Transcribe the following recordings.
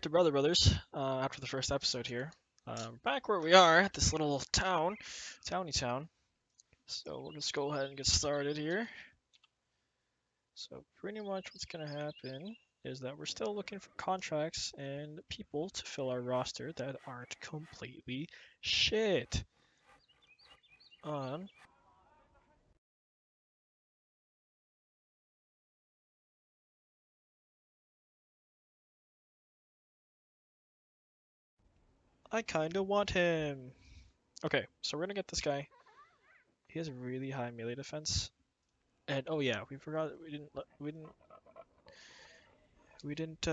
to Brother Brothers after the first episode here. Back where we are at this little town, towny town. So we'll just go ahead and get started here. So pretty much what's going to happen is that we're still looking for contracts and people to fill our roster that aren't completely shit. I kind of want him. Okay, so we're going to get this guy. He has a really high melee defense. And oh yeah, we forgot we didn't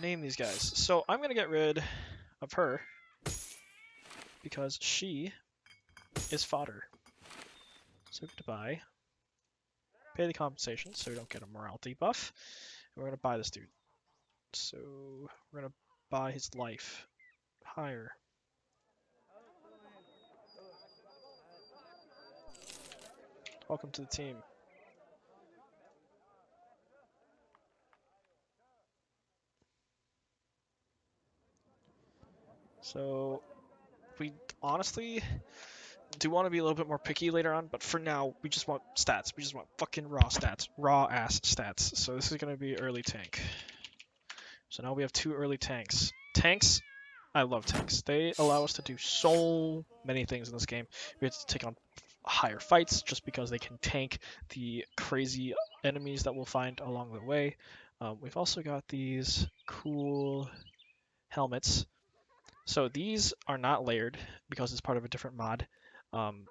name these guys. So I'm gonna get rid of her because she is fodder. So goodbye. Pay the compensation so we don't get a morality buff. And we're gonna buy this dude. So we're gonna buy his life. Hire. Welcome to the team. So we honestly do want to be a little bit more picky later on, but for now we just want stats. We just want fucking raw stats. Raw ass stats. So this is gonna be early tank. So now we have two early tanks. Tanks, I love tanks. They allow us to do so many things in this game. We have to take on higher fights just because they can tank the crazy enemies that we'll find along the way. We've also got these cool helmets. So these are not layered because it's part of a different mod. Kind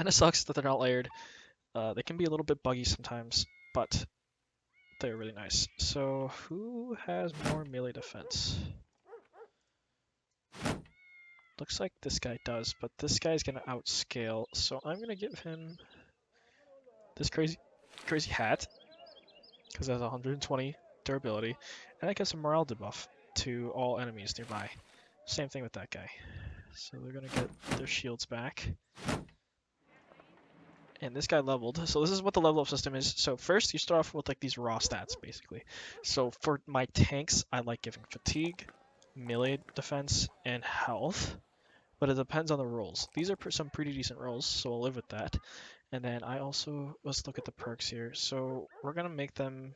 of sucks that they're not layered. They can be a little bit buggy sometimes, but they're really nice. So who has more melee defense? Looks like this guy does, but this guy's gonna outscale, so I'm gonna give him this crazy hat, because it has 120 durability, and that gives a morale debuff to all enemies nearby. Same thing with that guy. So they're gonna get their shields back. And this guy leveled, so this is what the level up system is. So first you start off with like these raw stats, basically. So for my tanks, I like giving fatigue, melee defense, and health. But it depends on the rolls. These are some pretty decent rolls, so I'll live with that. And then I also, let's look at the perks here. So we're gonna make them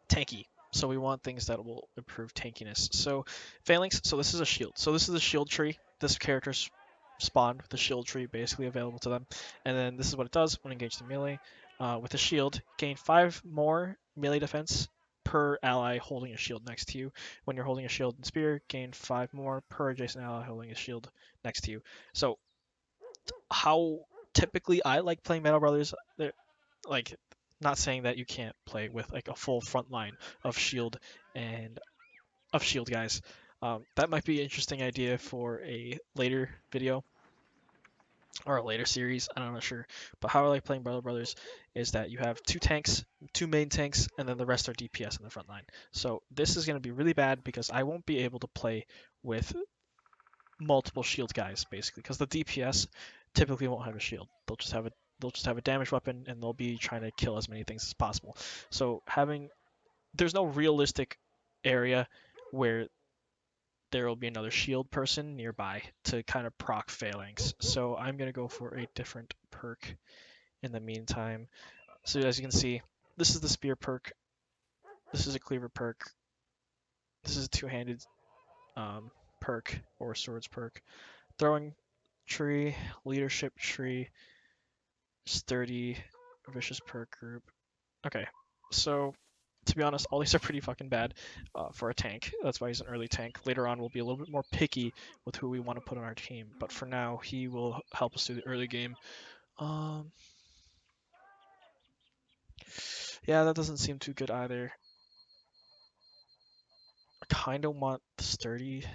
tanky. So we want things that will improve tankiness. So phalanx, so this is a shield. So this is a shield tree. This character's spawned with the shield tree basically available to them. And then this is what it does when engaged in melee. With a shield, gain 5 more melee defense per ally holding a shield next to you. When you're holding a shield and spear, gain 5 more per adjacent ally holding a shield next to you. So how typically I like playing Metal Brothers, like, not saying that you can't play with like a full front line of shield guys. That might be an interesting idea for a later video or a later series. I'm not sure. But how I like playing Brother Brothers is that you have two tanks, two main tanks, and then the rest are DPS in the front line. So this is going to be really bad because I won't be able to play with multiple shield guys basically because the DPS typically won't have a shield. They'll just have a damage weapon and they'll be trying to kill as many things as possible. So there's no realistic area where there will be another shield person nearby to kind of proc phalanx. So I'm going to go for a different perk in the meantime. So as you can see, this is the spear perk. This is a cleaver perk. This is a two-handed perk or swords perk. Throwing tree, leadership tree, sturdy, vicious perk group. Okay, so to be honest, all these are pretty fucking bad for a tank. That's why he's an early tank. Later on, we'll be a little bit more picky with who we want to put on our team. But for now, he will help us through the early game. Yeah, that doesn't seem too good either. I kind of want the sturdy.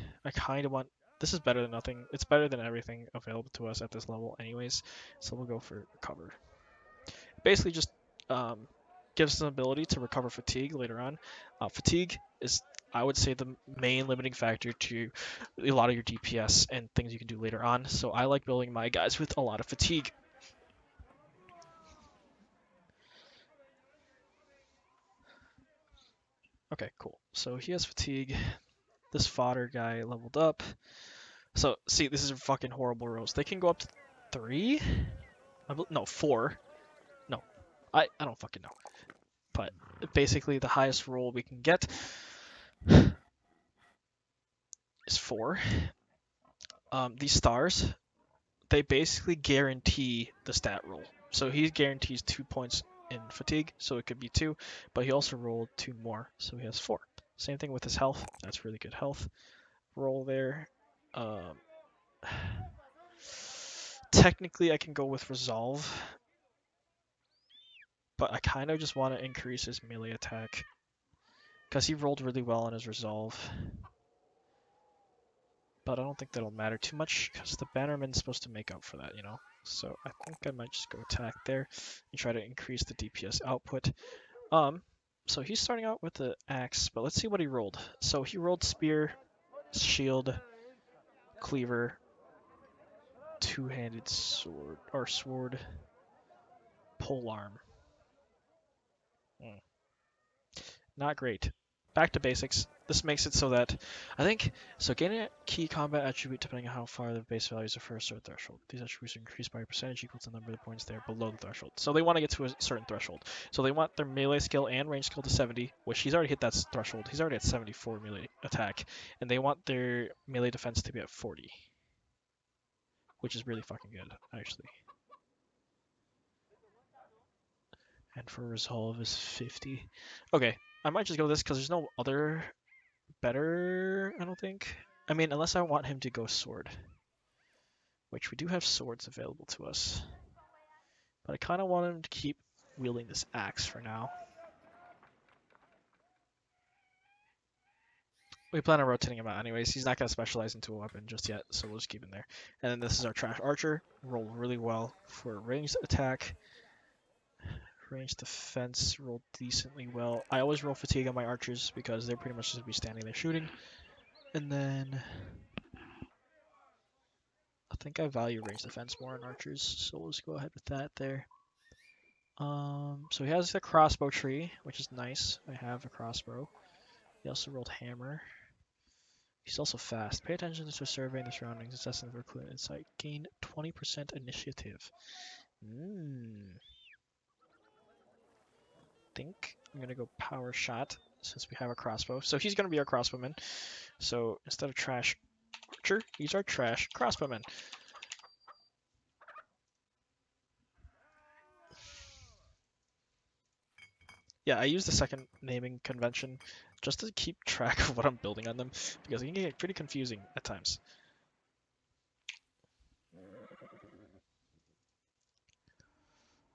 This is better than nothing. It's better than everything available to us at this level anyways. So we'll go for cover. Basically just gives us an ability to recover fatigue later on. Fatigue is I would say the main limiting factor to a lot of your DPS and things you can do later on. So I like building my guys with a lot of fatigue. Okay, cool. So he has fatigue. This fodder guy leveled up. So see, this is a fucking horrible rolls. They can go up to 3? No, 4. No, I don't fucking know. But basically the highest roll we can get is 4. These stars, they basically guarantee the stat roll. So he guarantees 2 points in fatigue, so it could be 2, but he also rolled 2 more, so he has 4. Same thing with his health. That's really good health roll there. Technically, I can go with resolve, but I kind of just want to increase his melee attack because he rolled really well on his resolve. But I don't think that'll matter too much because the Bannerman's supposed to make up for that, you know? So I think I might just go attack there and try to increase the DPS output. So he's starting out with the axe, but let's see what he rolled. So he rolled spear, shield, cleaver, two-handed sword, or sword, polearm. Not great. Back to basics. This makes it so that I think so. Gaining a key combat attribute depending on how far the base values are first or threshold. These attributes are increased by a percentage equal to the number of points they are below the threshold. So they want to get to a certain threshold. So they want their melee skill and range skill to 70, which he's already hit that threshold. He's already at 74 melee attack, and they want their melee defense to be at 40, which is really fucking good, actually. And for resolve is 50. Okay, I might just go this because there's no other better, I don't think. I mean, unless I want him to go sword, which we do have swords available to us. But I kind of want him to keep wielding this axe for now. We plan on rotating him out anyways. He's not going to specialize into a weapon just yet, so we'll just keep him there. And then this is our trash archer. Rolled really well for ranged attack. Ranged defense rolled decently well. I always roll fatigue on my archers because they're pretty much just going to be standing there shooting. And then I think I value range defense more on archers, so we'll just go ahead with that there. So he has the crossbow tree, which is nice. I have a crossbow. He also rolled hammer. He's also fast. Pay attention to surveying the surroundings, assessing for clue and insight. Gain 20% initiative. Think I'm gonna go power shot since we have a crossbow. So he's gonna be our crossbowman. So instead of trash archer, he's our trash crossbowman. Yeah, I use the second naming convention just to keep track of what I'm building on them because it can get pretty confusing at times.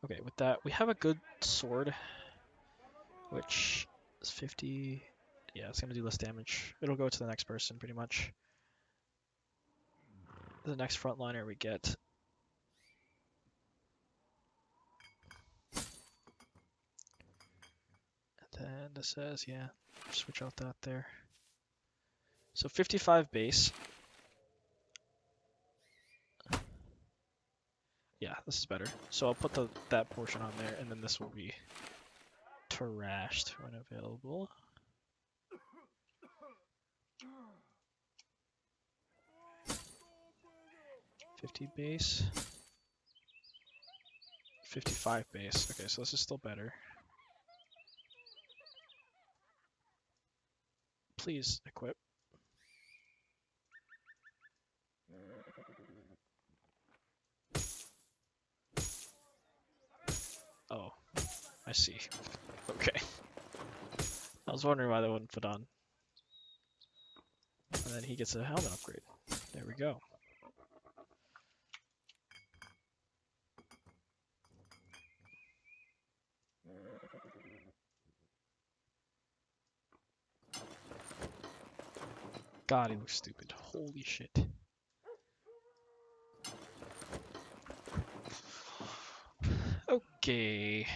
Okay, with that, we have a good sword, which is 50. Yeah, it's going to do less damage. It'll go to the next person, pretty much. The next frontliner we get. And then this says, yeah, switch out that there. So 55 base. Yeah, this is better. So I'll put that portion on there, and then this will be trashed when available. $50 base. 55 base. Okay, so this is still better. Please equip. Oh, I see. Okay. I was wondering why that wouldn't fit on. And then he gets a helmet upgrade. There we go. God, he looks stupid. Holy shit. Okay.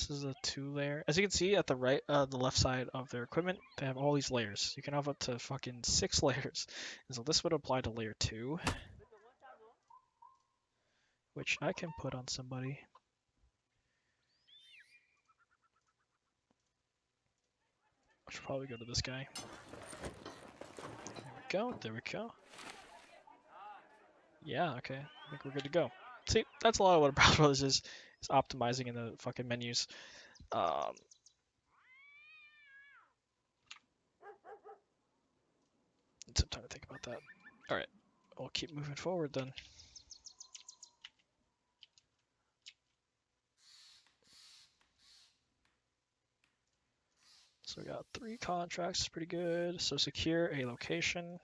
This is a 2-layer. As you can see at the right, the left side of their equipment, they have all these layers. You can have up to fucking 6 layers. And so this would apply to layer 2, which I can put on somebody. I should probably go to this guy. There we go. There we go. Yeah, okay. I think we're good to go. See, that's a lot of what Browser Brothers is optimizing in the fucking menus. Some time to think about that. Alright, we'll keep moving forward then. So we got 3 contracts, pretty good. So secure a location.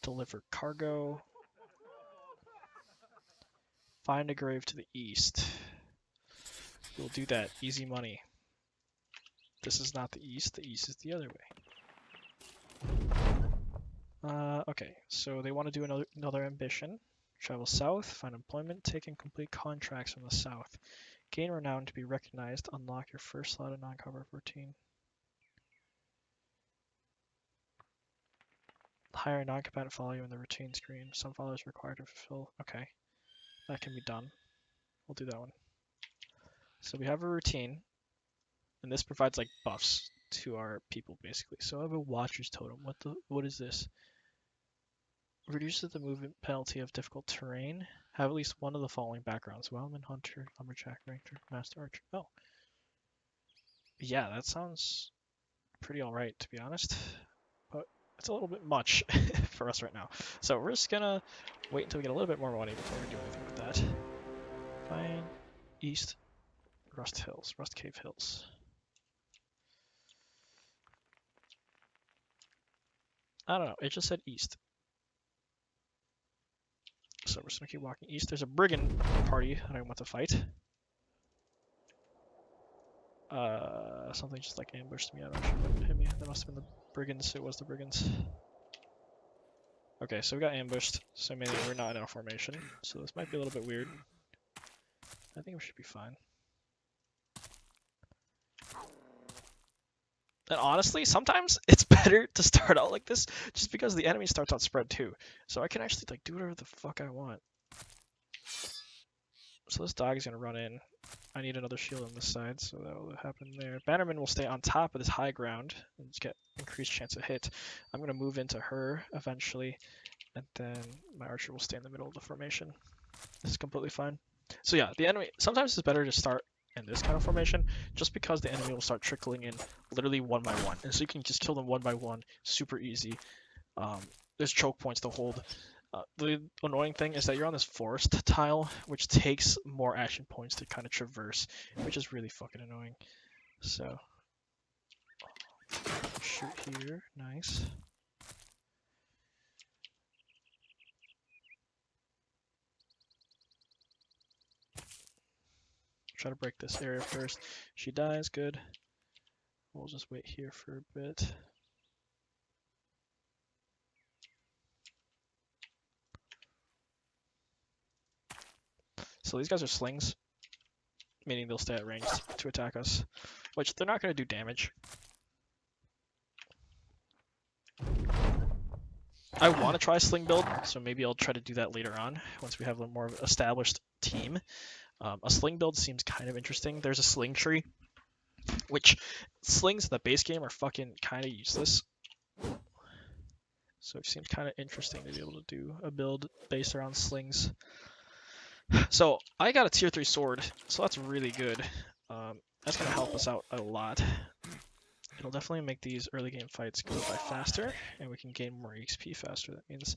Deliver cargo. Find a grave to the east. We'll do that. Easy money. This is not the east is the other way. Okay, so they want to do another ambition. Travel south, find employment, take and complete contracts from the south. Gain renown to be recognized, unlock your first slot of non-cover routine. Hire a non-combatant follow you in the routine screen. Some followers required to fulfill. Okay, that can be done. We'll do that one. So we have a routine, and this provides like buffs to our people basically. So I have a Watcher's Totem. What is this? Reduces the movement penalty of difficult terrain. Have at least one of the following backgrounds: Wildman, Hunter, Lumberjack, Ranger, Master Archer. Oh, yeah, that sounds pretty alright to be honest. But it's a little bit much for us right now. So we're just gonna wait until we get a little bit more money before we do anything with that. Fine. East. Rust Cave Hills. I don't know, it just said east. So we're just gonna keep walking east. There's a brigand party that I want to fight. Something just like ambushed me. I'm not sure what hit me. That must have been the brigands. It was the brigands. Okay, so we got ambushed. So maybe we're not in a formation. So this might be a little bit weird. I think we should be fine. And honestly, sometimes it's better to start out like this, just because the enemy starts out spread too. So I can actually like do whatever the fuck I want. So this dog is gonna run in. I need another shield on this side, so that will happen there. Bannerman will stay on top of this high ground and just get increased chance of hit. I'm gonna move into her eventually, and then my archer will stay in the middle of the formation. This is completely fine. So yeah, the enemy, sometimes it's better to start in this kind of formation, just because the enemy will start trickling in literally one by one. And so you can just kill them one by one, super easy. There's choke points to hold. The annoying thing is that you're on this forest tile, which takes more action points to kind of traverse, which is really fucking annoying. So, shoot here, nice. Try to break this area first. She dies, good. We'll just wait here for a bit. So these guys are slings, meaning they'll stay at range to attack us, which they're not going to do damage. I want to try a sling build, so maybe I'll try to do that later on, once we have a more established team. A sling build seems kind of interesting. There's a sling tree, which slings in the base game are fucking kind of useless. So it seems kind of interesting to be able to do a build based around slings. So I got a tier 3 sword, so that's really good. That's going to help us out a lot. It'll definitely make these early game fights go by faster, and we can gain more XP faster. That means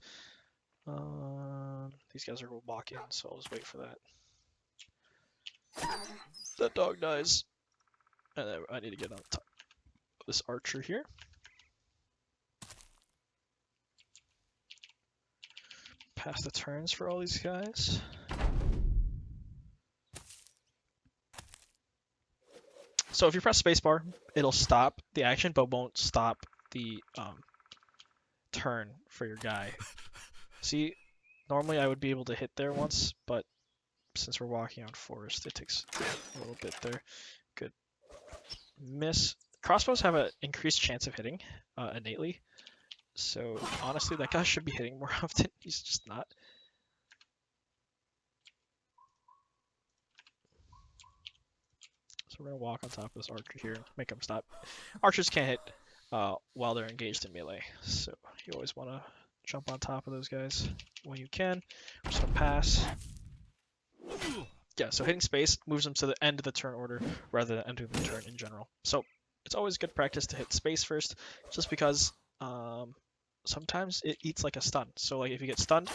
these guys are going to walk in, so I'll just wait for that. That dog dies. And then I need to get on top of this archer here. Pass the turns for all these guys. So if you press spacebar, it'll stop the action, but won't stop the turn for your guy. See, normally I would be able to hit there once, but since we're walking on forest, it takes a little bit there. Good. Miss. Crossbows have an increased chance of hitting innately. So honestly, that guy should be hitting more often. He's just not. So we're gonna walk on top of this archer here and make him stop. Archers can't hit while they're engaged in melee, so you always want to jump on top of those guys when you can. We're just gonna pass. Yeah, so hitting space moves them to the end of the turn order rather than end of the turn in general. So it's always good practice to hit space first, just because sometimes it eats like a stun. So like if you get stunned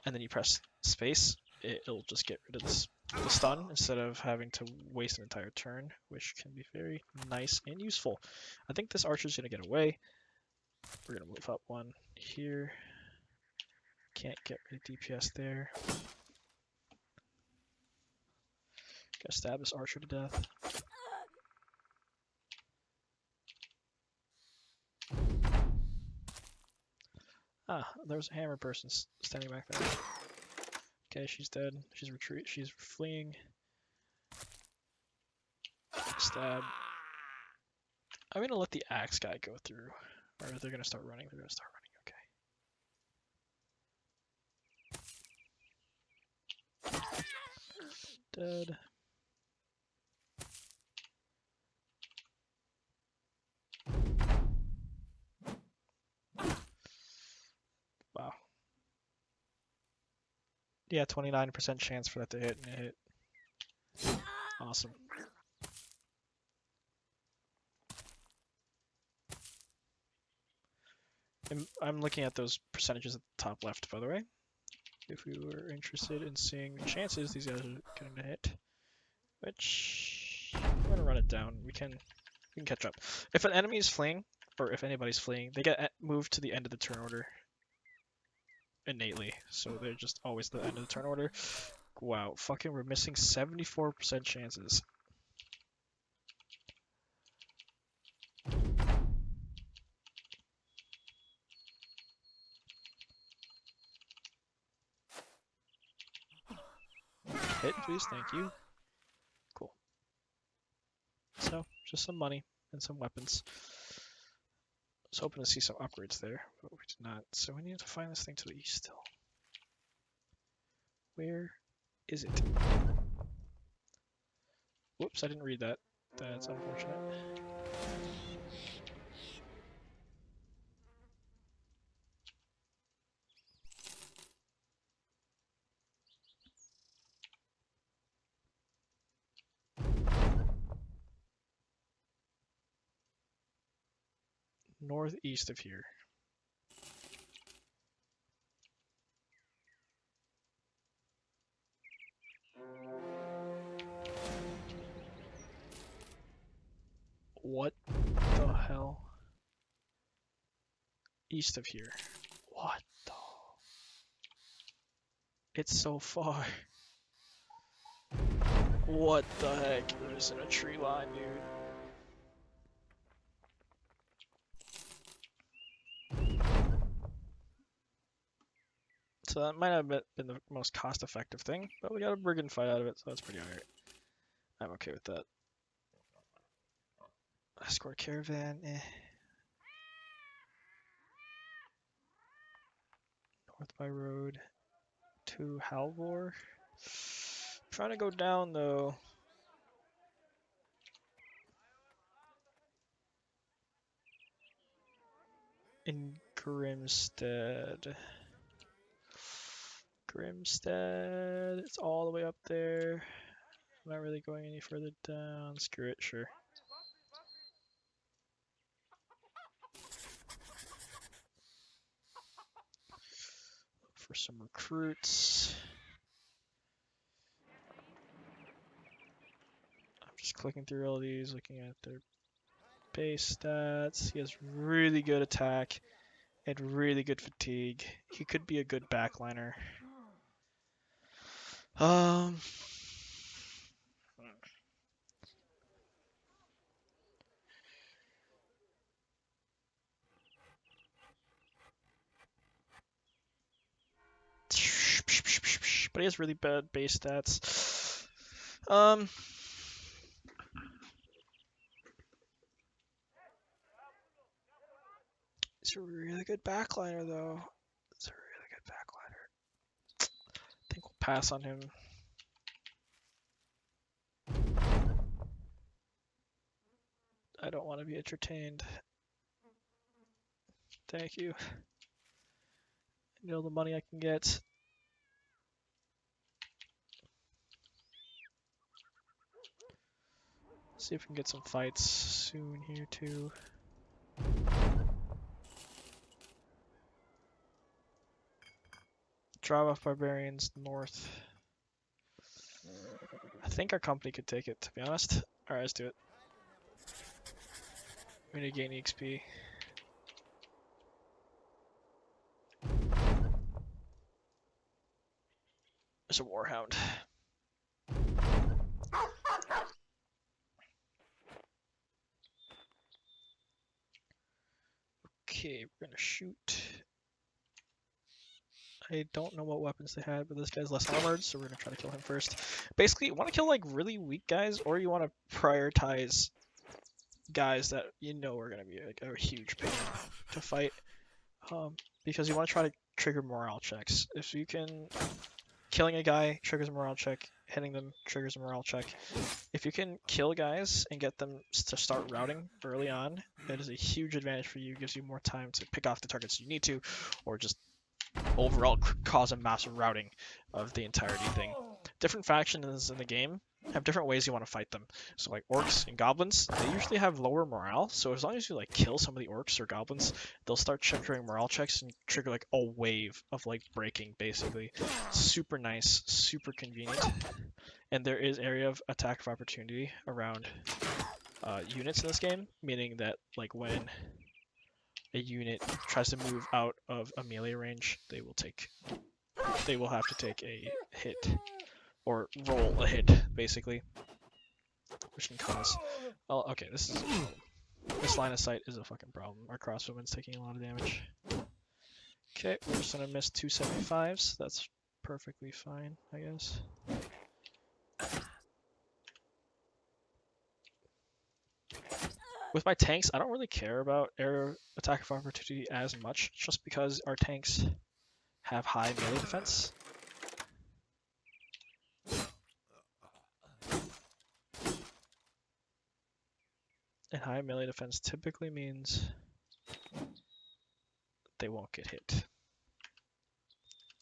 and then you press space, it'll just get rid of the stun instead of having to waste an entire turn, which can be very nice and useful. I think this archer's gonna get away. We're gonna move up one here. Can't get rid of DPS there. Gotta stab this archer to death. Ah, there's a hammer person standing back there. Okay, she's dead. She's fleeing. Stab. I'm gonna let the axe guy go through. Or they're gonna start running. They're gonna start running. Okay. Dead. Wow. Yeah, 29% chance for that to hit, and it hit. Awesome. I'm looking at those percentages at the top left, by the way. If we were interested in seeing the chances these guys are getting to hit, which I'm gonna run it down. We can catch up. If an enemy is fleeing, or if anybody's fleeing, they get moved to the end of the turn order innately. So they're just always the end of the turn order. Wow, fucking we're missing 74% chances. Hit, please, thank you. Cool. So, just some money and some weapons. I was hoping to see some upgrades there, but we did not. So we need to find this thing to the east still. Where is it? Whoops, I didn't read that. That's unfortunate. Northeast of here. What the hell? East of here. What the? It's so far. What the heck? We're just in a tree line, dude. So that might have been the most cost-effective thing, but we got a brigand fight out of it, so that's pretty alright. I'm okay with that. Escort caravan, eh. North by road to Halvor. Trying to go down though. In Grimstead. Grimstead, it's all the way up there. I'm not really going any further down. Screw it, sure. Look for some recruits. I'm just clicking through all these, looking at their base stats. He has really good attack and really good fatigue. He could be a good backliner. but he has really bad base stats. He's a really good backliner though. He's a really good backliner. I think we'll pass on him. I don't want to be entertained. Thank you. You know the money I can get. See if we can get some fights soon here too. Drive off barbarians north. I think our company could take it, to be honest. Alright, let's do it. We need to gain EXP. There's a warhound. Okay, we're gonna shoot. I don't know what weapons they had, but this guy's less armored, so we're gonna try to kill him first. Basically, you want to kill like really weak guys, or you want to prioritize guys that you know are gonna be like a huge pain to fight, because you want to try to trigger morale checks. If you can, killing a guy triggers a morale check, hitting them triggers a morale check. If you can kill guys and get them to start routing early on, that is a huge advantage for you. It gives you more time to pick off the targets you need to, or just overall cause a massive routing of the entirety thing. Different factions in the game have different ways you want to fight them. So like orcs and goblins, they usually have lower morale. So as long as you like kill some of the orcs or goblins, they'll start triggering morale checks and trigger like a wave of like breaking basically. Super nice, super convenient. And there is area of attack of opportunity around units in this game, meaning that like when a unit tries to move out of a melee range, they will have to take a hit or roll a hit basically, which can cause. Oh, okay, this line of sight is a fucking problem. Our crossbowman's taking a lot of damage. Okay, we're just gonna miss 275s. That's perfectly fine, I guess. With my tanks, I don't really care about air attack of opportunity as much, just because our tanks have high melee defense. And high melee defense typically means they won't get hit.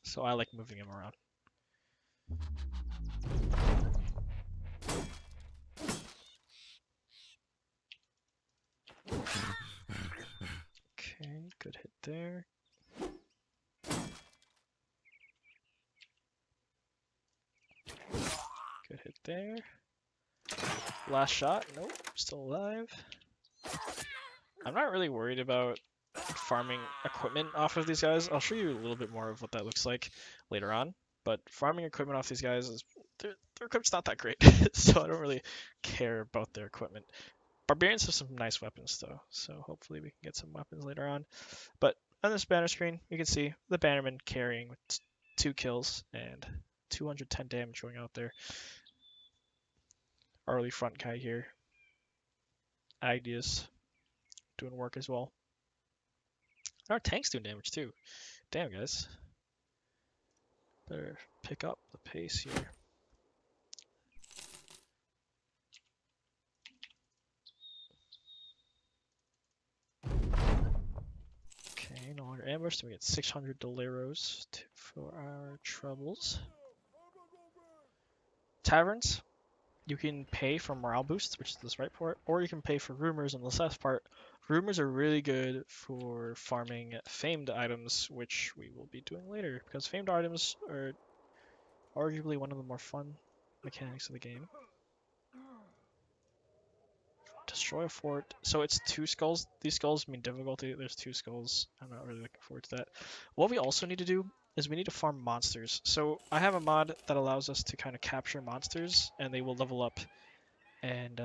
So I like moving him around. Okay, good hit there. Good hit there. Last shot. Nope, still alive. I'm not really worried about farming equipment off of these guys. I'll show you a little bit more of what that looks like later on. But farming equipment off these guys is their equipment's not that great, so I don't really care about their equipment. Barbarians have some nice weapons though, so hopefully we can get some weapons later on. But on this banner screen, you can see the bannerman carrying with 2 kills and 210 damage going out there. Our early front guy here, Agnius, doing work as well. Our tank's doing damage too. Damn, guys. Better pick up the pace here. Okay, no longer ambushed, so we get 600 doleros for our troubles. Taverns, you can pay for morale boosts, which is this right part, or you can pay for rumors on the left part. Rumors are really good for farming famed items, which we will be doing later, because famed items are arguably one of the more fun mechanics of the game. Destroy a fort. So it's 2 skulls. These skulls mean difficulty. There's 2 skulls. I'm not really looking forward to that. What we also need to do is we need to farm monsters. So I have a mod that allows us to kind of capture monsters, and they will level up and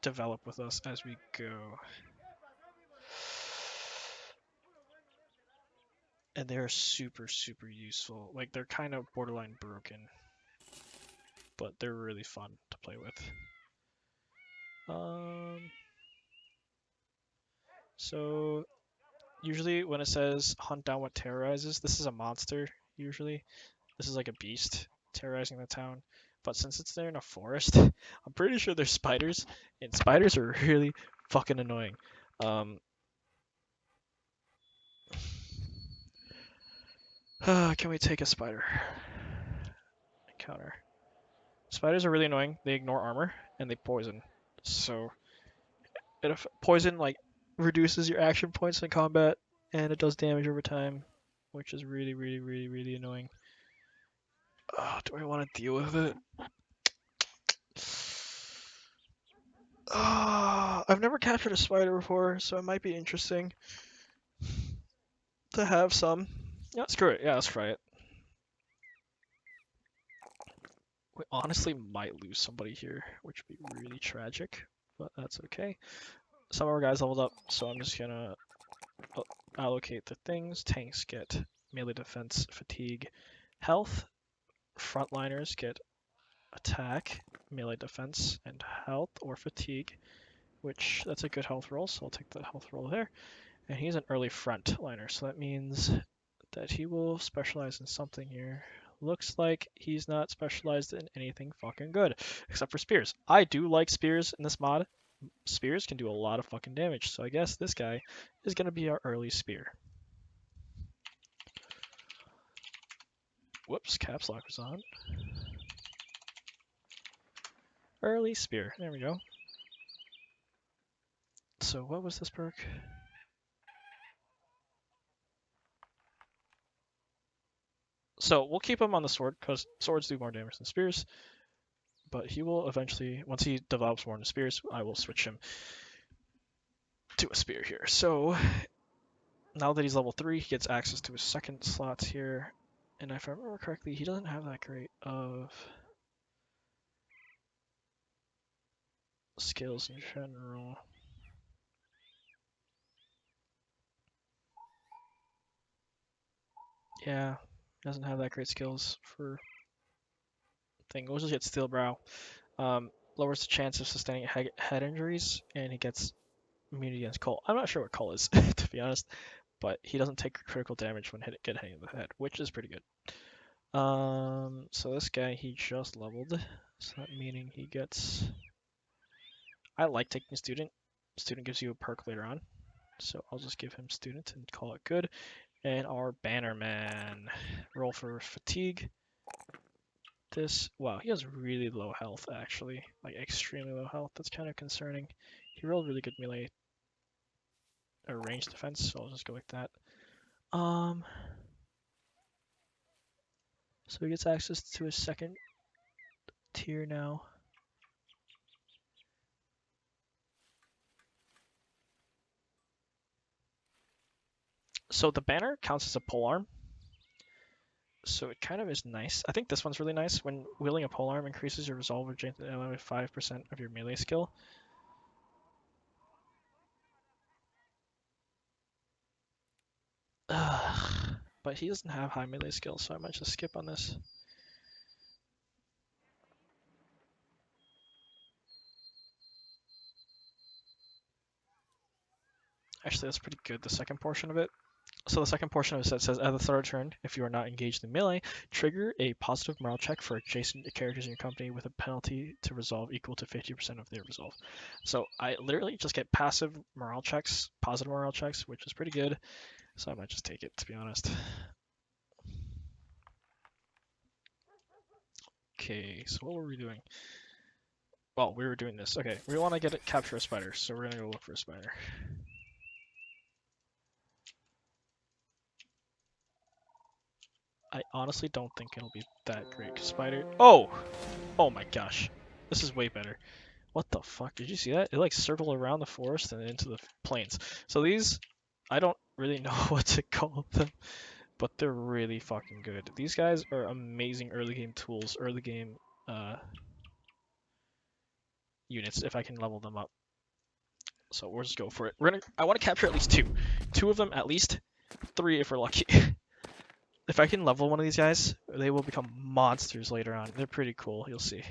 develop with us as we go. and they're super useful. Like they're kind of borderline broken, but they're really fun to play with. So usually when it says hunt down what terrorizes, this is a monster usually. This is like a beast terrorizing the town. But since it's there in a forest, I'm pretty sure there's spiders, and spiders are really fucking annoying. Can we take a spider? Encounter. Spiders are really annoying. They ignore armor and they poison. So poison like reduces your action points in combat, and it does damage over time, which is really annoying. Do I want to deal with it? I've never captured a spider before, so it might be interesting to have some. Yeah, screw it. Yeah, let's try it. We honestly might lose somebody here, which would be really tragic, but that's okay. Some of our guys leveled up, so I'm just gonna allocate the things. Tanks get melee defense, fatigue, health. Frontliners get attack, melee defense, and health or fatigue, which that's a good health roll, so I'll take that health roll there. And he's an early frontliner, so that means that he will specialize in something here. Looks like he's not specialized in anything fucking good, except for spears. I do like spears in this mod. Spears can do a lot of fucking damage, so I guess this guy is going to be our early spear. Whoops, caps lock was on. Early spear, there we go. So what was this perk? So we'll keep him on the sword, because swords do more damage than spears. But he will eventually, once he develops more into spears, I will switch him to a spear here. So now that he's level 3, he gets access to his second slots here. And if I remember correctly, he doesn't have that great of skills in general. Yeah, doesn't have that great skills for thing. We'll just get Steel Brow. Lowers the chance of sustaining head injuries, and he gets immunity against Cull. I'm not sure what Cull is, to be honest, but he doesn't take critical damage when get hit in the head, which is pretty good. So this guy, he just leveled, so that meaning he gets... I like taking Student. Student gives you a perk later on, so I'll just give him Student and call it good. And our Bannerman, roll for fatigue. Wow, he has really low health, actually, like extremely low health. That's kind of concerning. He rolled really good melee or range defense, so I'll just go with that. So he gets access to his second tier now. So the banner counts as a polearm. So it kind of is nice. I think this one's really nice. When wielding a polearm increases your resolve or by 5% of your melee skill. But he doesn't have high melee skill, so I might just skip on this. Actually, that's pretty good, the second portion of it. So the second portion of it says, at the start of turn, if you are not engaged in melee, trigger a positive morale check for adjacent characters in your company with a penalty to resolve equal to 50% of their resolve. So I literally just get passive morale checks, positive morale checks, which is pretty good. So I might just take it, to be honest. Okay, so what were we doing? Well, we were doing this. Okay, we want to capture a spider, so we're gonna go look for a spider. I honestly don't think it'll be that great. Spider. Oh! Oh my gosh. This is way better. What the fuck? Did you see that? It like circled around the forest and into the plains. So these, I don't really know what to call them, but they're really fucking good. These guys are amazing early game tools, early game units if I can level them up. So we'll just go for it. I want to capture at least two. Two of them at least. 3 if we're lucky. If I can level one of these guys, they will become monsters later on. They're pretty cool. You'll see.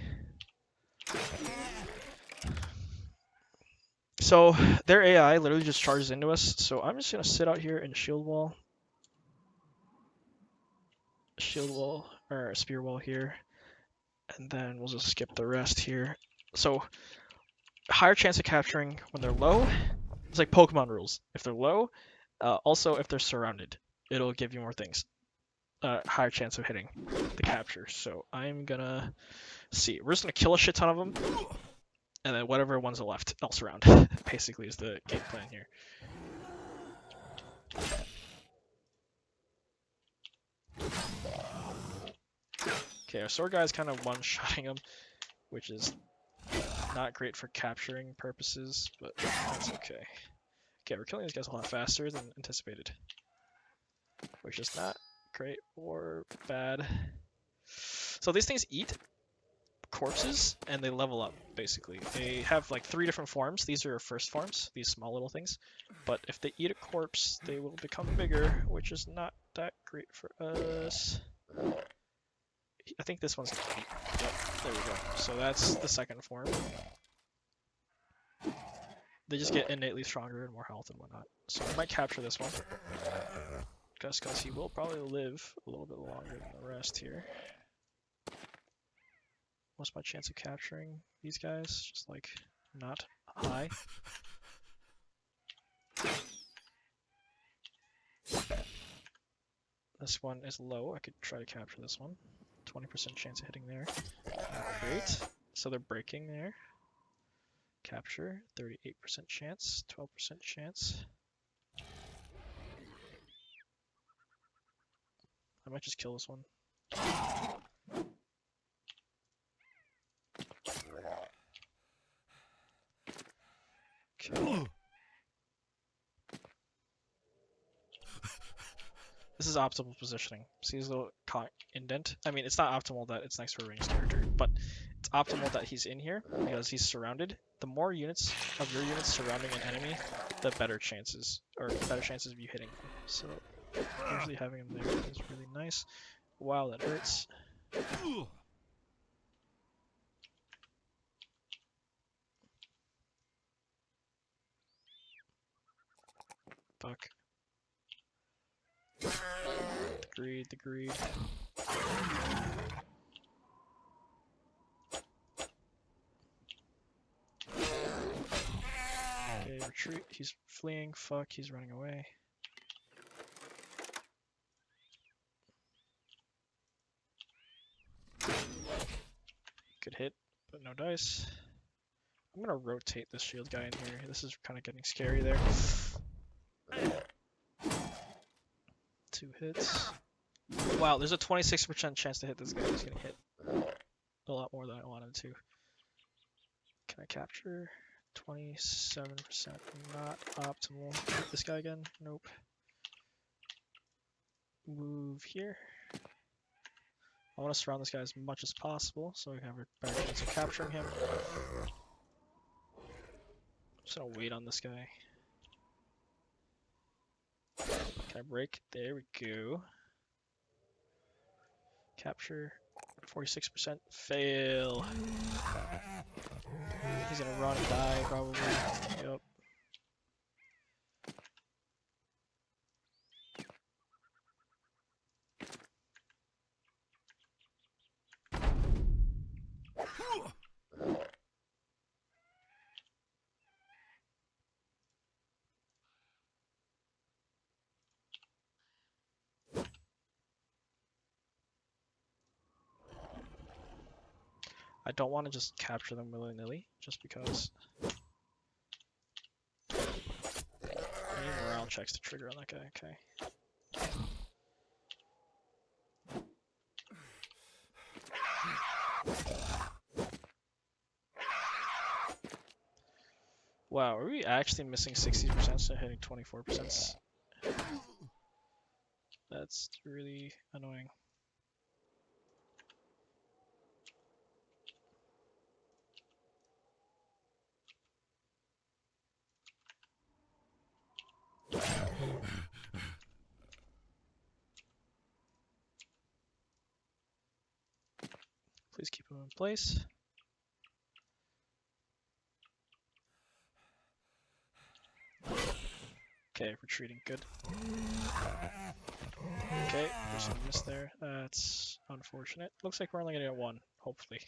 So their AI literally just charges into us. So I'm just gonna sit out here and shield wall, or spear wall here, and then we'll just skip the rest here. So higher chance of capturing when they're low. It's like Pokemon rules. If they're low, also if they're surrounded, it'll give you more things. Higher chance of hitting the capture. So I'm gonna see. We're just gonna kill a shit ton of them, and then whatever ones are left, I'll surround. Basically, is the game plan here. Okay, our sword guy's kind of one-shotting him, which is not great for capturing purposes, but that's okay. Okay, we're killing these guys a lot faster than anticipated, which is not great or bad. So these things eat corpses and they level up, basically. They have like 3 different forms. These are first forms, these small little things. But if they eat a corpse, they will become bigger, which is not that great for us. I think this one's gonna eat. Yep, there we go. So that's the second form. They just get innately stronger and more health and whatnot. So I might capture this one. Just because he will probably live a little bit longer than the rest here. What's my chance of capturing these guys? Just like not high. This one is low. I could try to capture this one. 20% chance of hitting there. Great. So they're breaking there. Capture. 38% chance. 12% chance. I might just kill this one. Okay. This is optimal positioning. See his little indent? I mean, it's not optimal that it's next to a ranged character, but it's optimal that he's in here because he's surrounded. The more units of your units surrounding an enemy, the better chances of you hitting them. So usually having him there is really nice. Wow, that hurts. Fuck. The greed. Okay, retreat. He's fleeing. Fuck, he's running away. Good hit, but no dice. I'm gonna rotate this shield guy in here. This is kind of getting scary there. 2 hits. Wow, there's a 26% chance to hit this guy. He's getting hit a lot more than I wanted to. Can I capture? 27%. Not optimal. Hit this guy again? Nope. Move here. I want to surround this guy as much as possible so I can have a better chance of capturing him. Just gonna wait on this guy. Can I break? There we go. Capture. 46% fail. He's gonna run and die probably. Yep. I don't want to just capture them willy-nilly, just because I need morale checks to trigger on that guy. Okay. Wow, are we actually missing 60% instead of hitting 24%? That's really annoying. Please keep him in place. Okay, retreating, good. Okay, there's a miss there. That's unfortunate. Looks like we're only gonna get one, hopefully.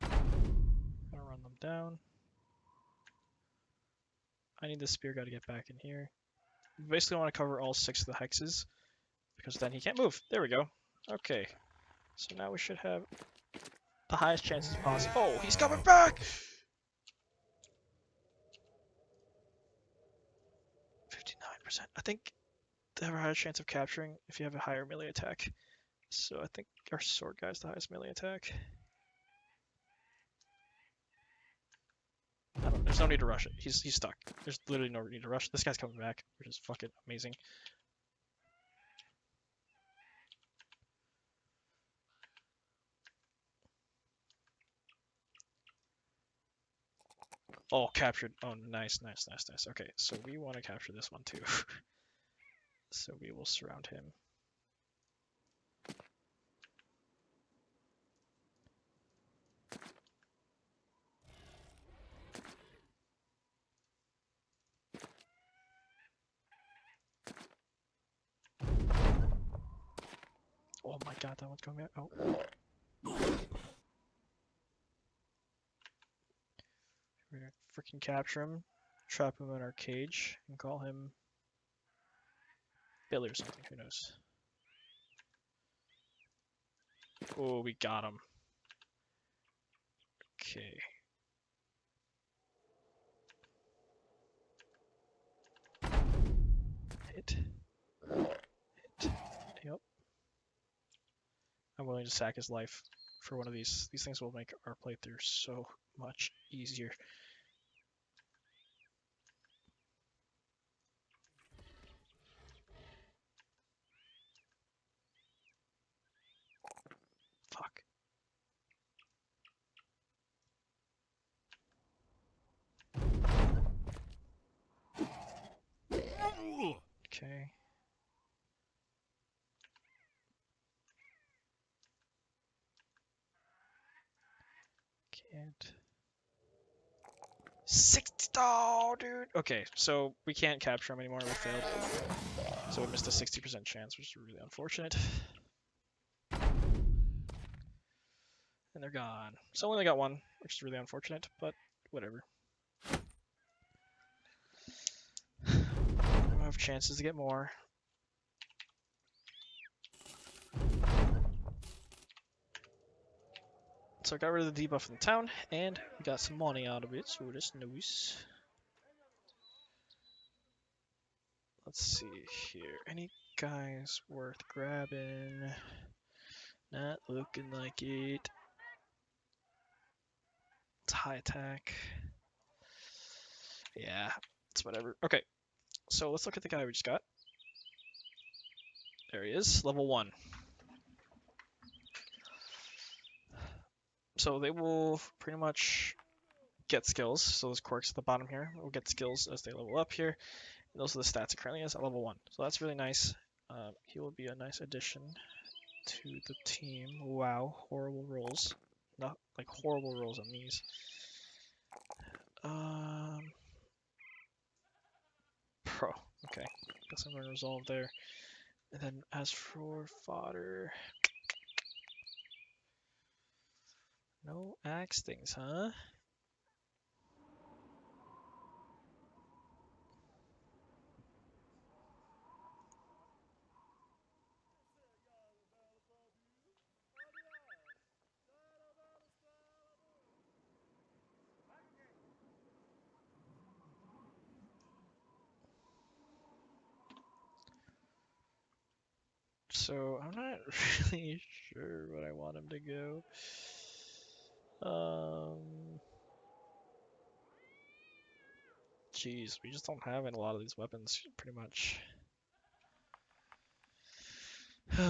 Gonna run them down. I need the spear guy to get back in here. We basically want to cover all 6 of the hexes, because then he can't move. There we go. Okay, so now we should have the highest chances possible. Oh, he's coming back! 59%. I think they have a higher chance of capturing if you have a higher melee attack. So I think our sword guy's the highest melee attack. There's no need to rush it. He's stuck. There's literally no need to rush. This guy's coming back, which is fucking amazing. Oh, captured. Oh, nice. Okay, so we want to capture this one too. So we will surround him. Oh my god, that one's coming out. Oh. We're gonna freaking capture him, trap him in our cage, and call him Billy or something, who knows. Oh, we got him. Okay. Hit. Yep. I'm willing to sack his life for one of these. These things will make our playthrough so much easier. Fuck. Okay. Can't. 60. Oh, dude. Okay, so we can't capture him anymore. We failed. So we missed a 60% chance, which is really unfortunate. And they're gone. So we only got one, which is really unfortunate, but whatever. We'll have chances to get more. So I got rid of the debuff in the town, and we got some money out of it, so that's nice. Let's see here. Any guys worth grabbing? Not looking like it. It's high attack. Yeah, it's whatever. Okay, so let's look at the guy we just got. There he is, level 1. So they will pretty much get skills. So those quirks at the bottom here will get skills as they level up here. And those are the stats it currently has at level 1. So that's really nice. He will be a nice addition to the team. Wow, horrible rolls. Not like horrible rolls on these. Pro. Okay, guess I'm gonna resolve there. And then as for fodder, no axe things, huh? So I'm not really sure what I want him to go. Jeez, we just don't have a lot of these weapons, pretty much. Do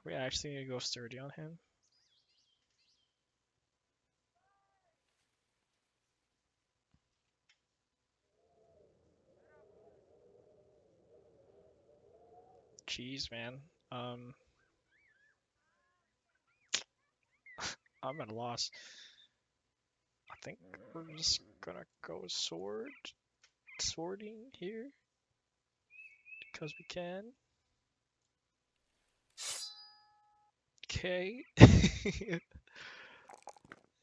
we actually need to go sturdy on him? I'm Jeez, man. I'm at a loss. I think we're just gonna go sorting here because we can. Okay.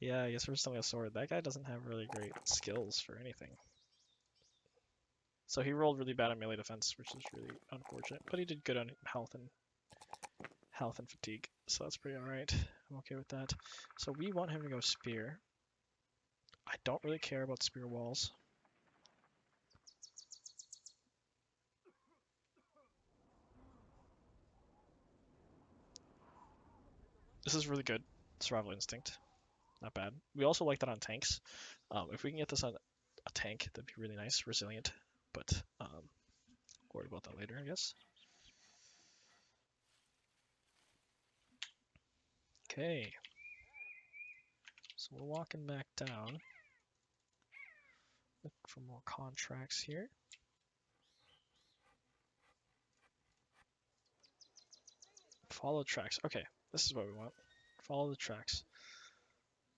Yeah, I guess we're still gonna sword. That guy doesn't have really great skills for anything. So he rolled really bad on melee defense, which is really unfortunate. But he did good on health and fatigue, so that's pretty alright. I'm okay with that. So we want him to go spear. I don't really care about spear walls. This is really good. Survival instinct. Not bad. We also like that on tanks. If we can get this on a tank, that'd be really nice. Resilient. But worry about that later, I guess. Okay. So we're walking back down. Look for more contracts here. Follow tracks. Okay, this is what we want. Follow the tracks.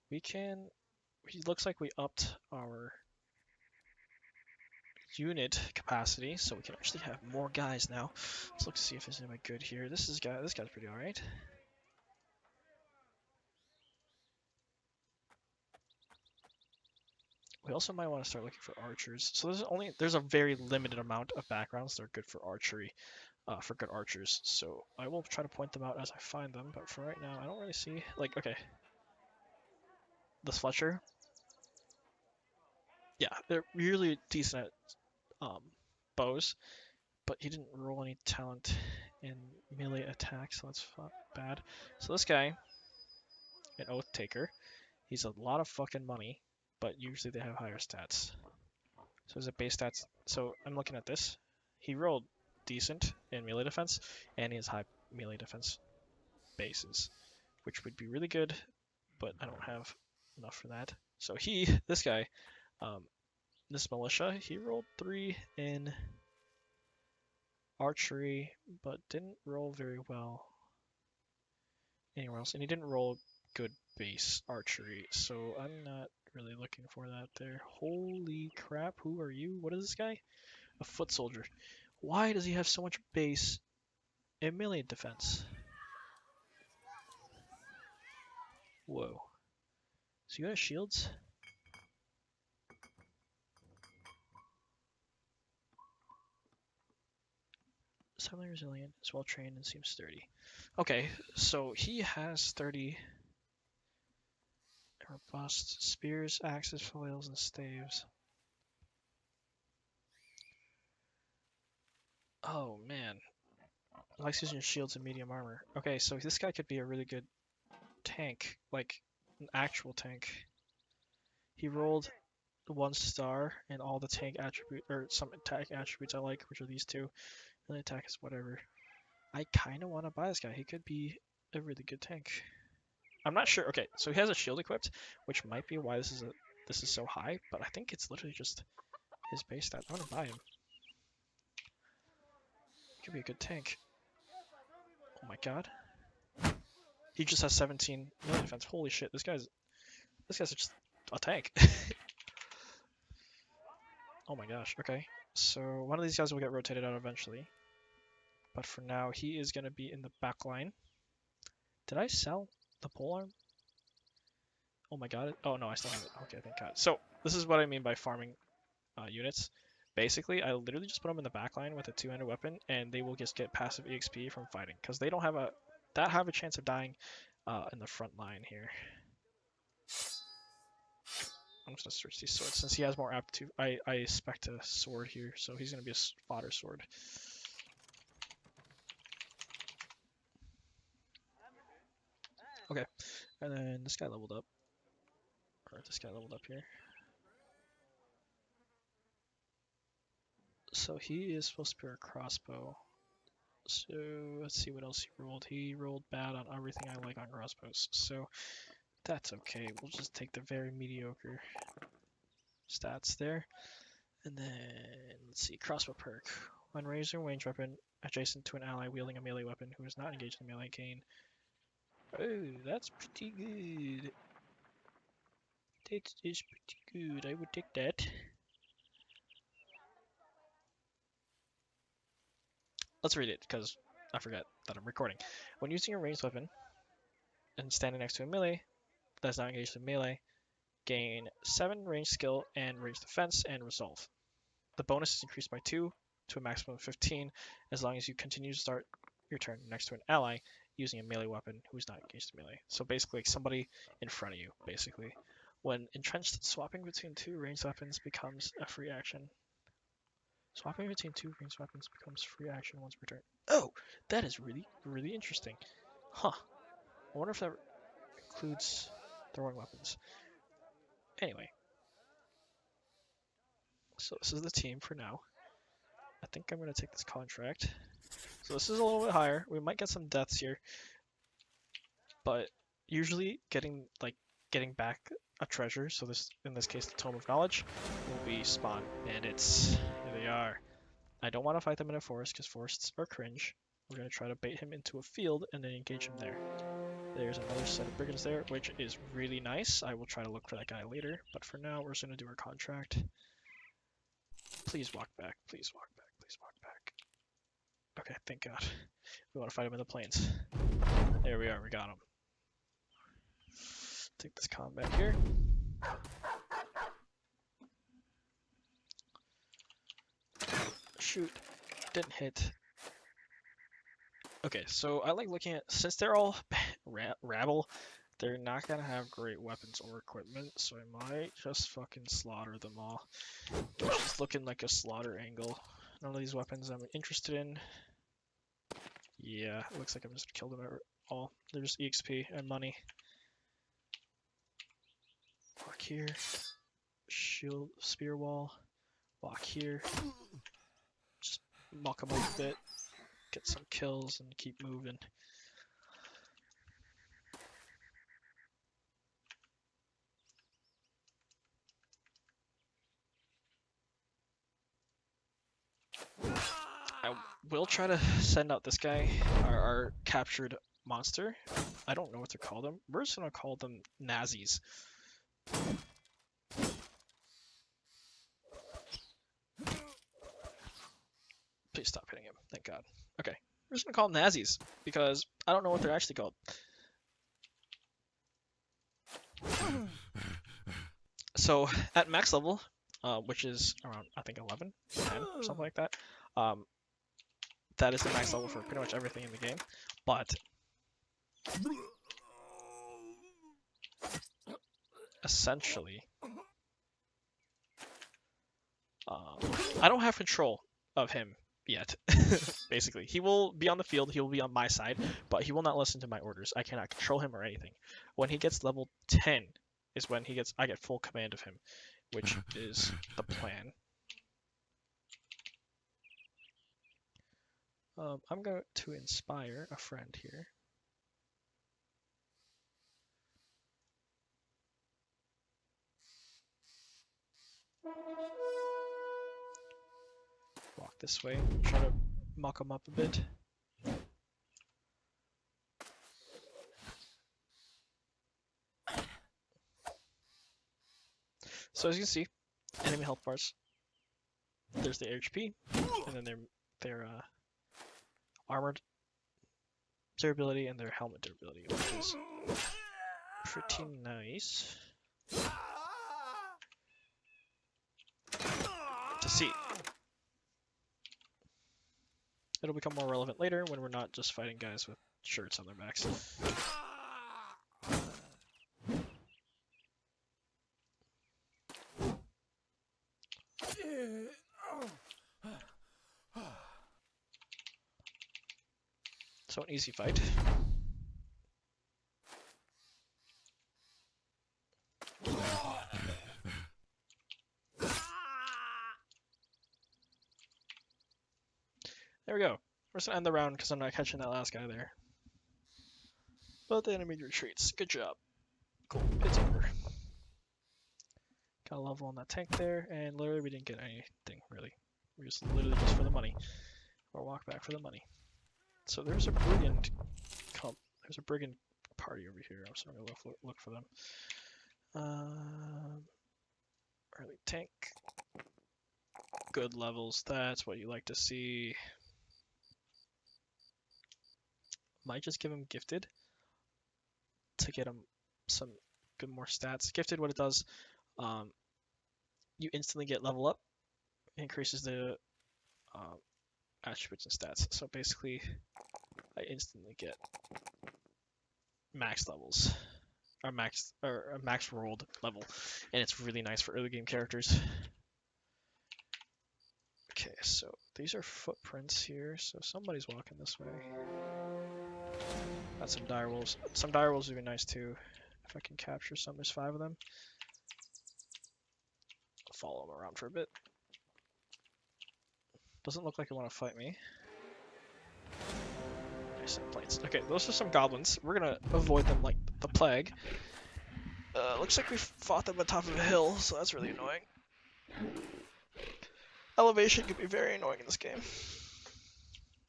We can... It looks like we upped our unit capacity, so we can actually have more guys now. Let's look to see if there's anybody good here. This guy's pretty alright. We also might want to start looking for archers. So there's a very limited amount of backgrounds that are good for archery, for good archers. So I will try to point them out as I find them. But for right now, I don't really see okay, this Fletcher. Yeah, they're really decent at bows, but he didn't roll any talent in melee attack, so that's bad. So this guy, an Oath Taker, he's a lot of fucking money, but usually they have higher stats. So his base stats. So I'm looking at this. He rolled decent in melee defense, and he has high melee defense bases, which would be really good, but I don't have enough for that. So this guy, this militia, he rolled 3 in archery, but didn't roll very well anywhere else, and he didn't roll good base archery, so I'm not really looking for that there. Holy crap, who are you? What is this guy? A foot soldier. Why does he have so much base and melee defense? Whoa. So you got shields? Semi resilient, is well trained, and seems sturdy. Okay, so he has 30 robust spears, axes, flails, and staves. Oh man. Likes using shields and medium armor. Okay, so this guy could be a really good tank, like an actual tank. He rolled 1 star in all the tank attribute or some attack attributes I like, which are these two. Melee attack is whatever. I kind of want to buy this guy. He could be a really good tank. I'm not sure. Okay, so he has a shield equipped, which might be why this is so high. But I think it's literally just his base stat. I'm gonna buy him. He could be a good tank. Oh my god. He just has 17 melee defense. Holy shit, this guy's just a tank. Oh my gosh. Okay, so one of these guys will get rotated out eventually. But for now, he is gonna be in the back line. Did I sell the polearm? Oh my god. Oh no, I still have it. Okay, thank god. So this is what I mean by farming units. Basically, I literally just put them in the back line with a two-handed weapon, and they will just get passive EXP from fighting, because they don't have a chance of dying in the front line here. I'm just gonna switch these swords since he has more aptitude. I expect a sword here, so he's gonna be a fodder sword. Okay, and then this guy leveled up, or this guy leveled up here. So he is supposed to be a crossbow. So let's see what else he rolled. He rolled bad on everything I like on crossbows. So that's okay. We'll just take the very mediocre stats there. And then let's see, crossbow perk. When raising a ranged weapon adjacent to an ally wielding a melee weapon who is not engaged in the melee gain. Oh, that's pretty good. That is pretty good. I would take that. Let's read it, because I forget that I'm recording. When using a ranged weapon and standing next to a melee that's not engaged in melee, gain 7 range skill and range defense and resolve. The bonus is increased by 2 to a maximum of 15 as long as you continue to start your turn next to an ally using a melee weapon who's not engaged in melee. So basically, somebody in front of you, basically. When entrenched, swapping between 2 ranged weapons becomes a free action. Swapping between 2 ranged weapons becomes free action once per turn. Oh, that is really, really interesting. Huh. I wonder if that includes throwing weapons. Anyway. So this is the team for now. I think I'm going to take this contract. So this is a little bit higher. We might get some deaths here. But usually getting back a treasure, so this in this case the Tome of Knowledge, will be spawn bandits. Here they are. I don't want to fight them in a forest because forests are cringe. We're going to try to bait him into a field and then engage him there. There's another set of brigands there, which is really nice. I will try to look for that guy later, but for now we're just going to do our contract. Please walk back, please walk back, please walk back. Okay, thank God. We want to fight him in the plains. There we are, we got him. Take this combat here. Shoot, didn't hit. Okay, so I like looking at, since they're all rabble, they're not gonna have great weapons or equipment, so I might just fucking slaughter them all. Which is looking like a slaughter angle. None of these weapons I'm interested in. Yeah, it looks like I'm just killed them all. They're just EXP and money. Walk here. Shield, spear wall. Walk here. Just muck them up a bit. Get some kills and keep moving. I will try to send out this guy, our captured monster. I don't know what to call them. We're just gonna call them Nazis. Please stop hitting him. Thank God. Okay. We're just gonna call them Nazis because I don't know what they're actually called. So at max level, which is around I think 11, 10, something like that. That is the max level for pretty much everything in the game. But essentially, I don't have control of him yet. Basically, he will be on the field, he will be on my side, but he will not listen to my orders. I cannot control him or anything. When he gets level 10 is when I get full command of him, which is the plan. I'm going to inspire a friend here. Walk this way, try to muck him up a bit. So as you can see, enemy health bars. There's the HP, and then their armored durability and their helmet durability, which is pretty nice to see. It'll become more relevant later when we're not just fighting guys with shirts on their backs. So an easy fight. There we go. We're just gonna end the round because I'm not catching that last guy there. But the enemy retreats. Good job. Cool. It's over. Got a level on that tank there, and literally we didn't get anything, really. We just literally just for the money, or walk back for the money. So there's a brigand party over here. I'm just gonna look for them. Early tank, good levels. That's what you like to see. Might just give him gifted to get him some good more stats. Gifted, what it does, you instantly get level up. It increases the attributes and stats. So basically, I instantly get max levels, or a max rolled level, and it's really nice for early game characters. Okay, so these are footprints here, so somebody's walking this way. Got some direwolves. Some direwolves would be nice too, if I can capture some. There's 5 of them. I'll follow them around for a bit. Doesn't look like they want to fight me. Nice plates. Okay, those are some goblins. We're gonna avoid them like the plague. Looks like we fought them on top of a hill, so that's really annoying. Elevation can be very annoying in this game.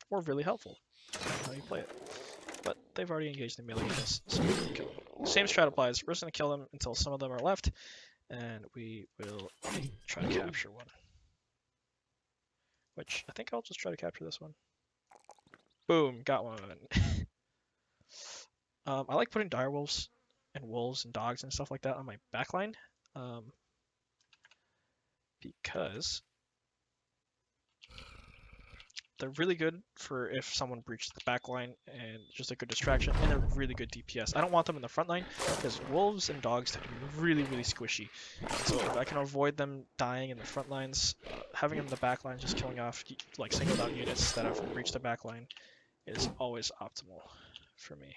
Or really helpful, depending on how you play it. But they've already engaged in melee with us, so we can kill them. Same strat applies. We're just going to kill them until some of them are left, and we will try to capture one. Which, I think I'll just try to capture this one. Boom, got one. I like putting direwolves and wolves and dogs and stuff like that on my backline, because they're really good for if someone breaches the backline and just a good distraction, and they're really good DPS. I don't want them in the front line because wolves and dogs tend to be really, really squishy. So if I can avoid them dying in the front lines, having them in the back line, just killing off like singled out units that have breached the back line is always optimal for me.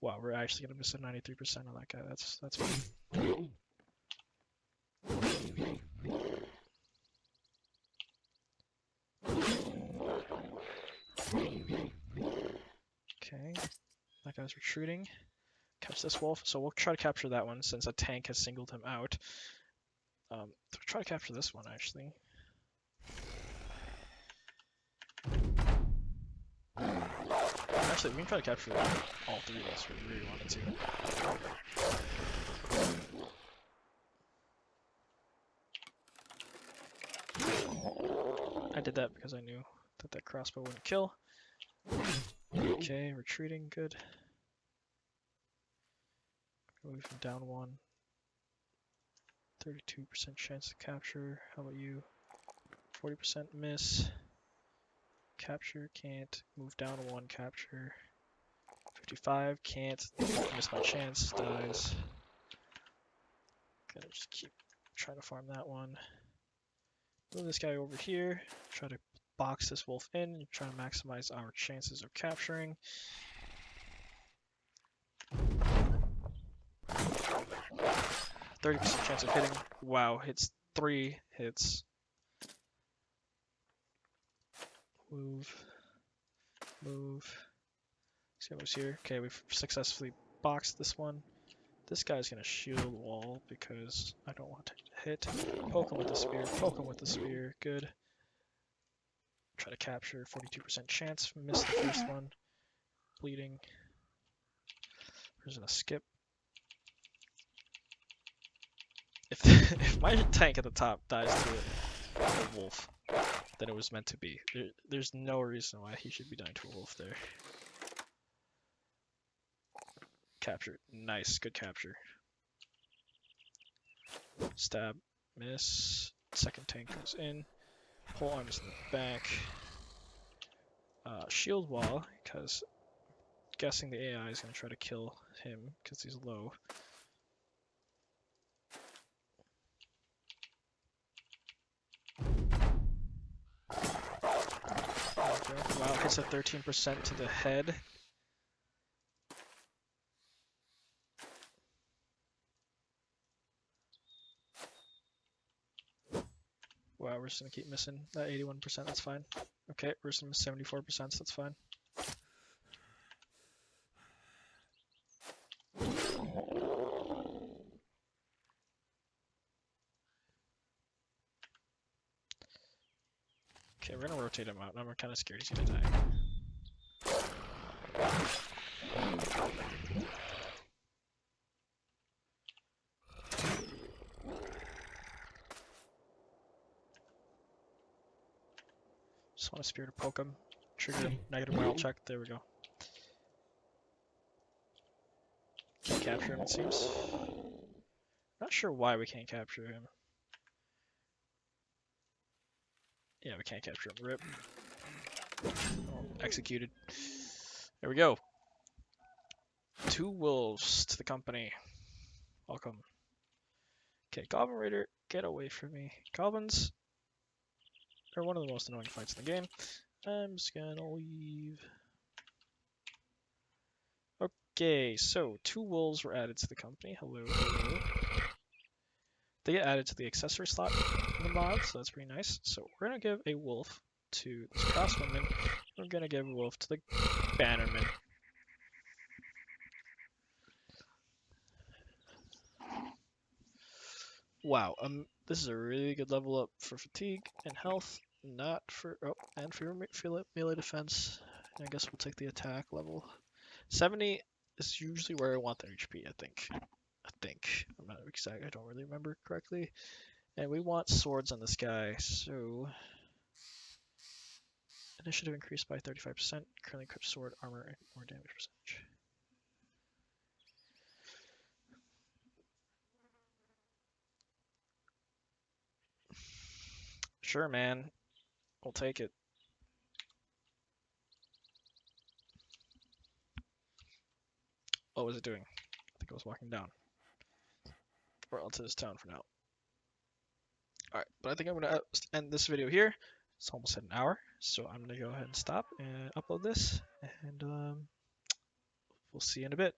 Wow, we're actually gonna miss a 93% on that guy. That's fine. Okay, that guy's retreating. Catch this wolf. So we'll try to capture that one since a tank has singled him out. Try to capture this one actually. Actually, we can try to capture all 3 of these if we really wanted to. I did that because I knew that crossbow wouldn't kill. Okay, retreating, good. We've down 1. 32% chance to capture. How about you? 40% miss. Capture, can't. Move down 1, capture. 55, can't. Miss my chance, dies. Gonna just keep trying to farm that one. Move this guy over here. Try to box this wolf in. Try to maximize our chances of capturing. %30 chance of hitting. Wow, hits 3 hits. Move. See what's here. Okay, we've successfully boxed this one. This guy's gonna shield wall because I don't want to hit. Poke him with the spear, good. Try to capture, 42% chance, miss the first one. Bleeding. We're just gonna skip. If my tank at the top dies to a wolf, then it was meant to be. There's no reason why he should be dying to a wolf there. Capture. Nice. Good capture. Stab. Miss. Second tank goes in. Pole arms in the back. Shield wall, because guessing the AI is going to try to kill him because he's low. Wow, hits a 13% to the head. Wow, we're just gonna keep missing that 81%, that's fine. Okay, we're just gonna miss 74%, so that's fine. Okay, we're gonna rotate him out. I'm kind of scared he's gonna die. Just want to spear to poke him. Trigger negative morale check. There we go. Can't capture him, it seems. Not sure why we can't capture him. Yeah, we can't capture him. Rip. Oh, executed. There we go. 2 wolves to the company. Welcome. Okay, Goblin Raider, get away from me. Goblins are one of the most annoying fights in the game. I'm just gonna leave. Okay, so 2 wolves were added to the company. Hello, hello. They get added to the accessory slot in the mod, so that's pretty nice. So we're gonna give a wolf to this crossbowman. We're gonna give a wolf to the bannerman. Wow, this is a really good level up for fatigue and health, not for and for your melee defense. I guess we'll take the attack level. 70 is usually where I want the HP. I think. I'm not exact. I don't really remember correctly. And we want swords on this guy, so initiative increased by 35%. Currently equipped sword armor and more damage percentage. Sure, man. We'll take it. What was it doing? I think it was walking down. Or onto this town for now. Alright, but I think I'm going to end this video here. It's almost at an hour, so I'm going to go ahead and stop and upload this, and we'll see you in a bit.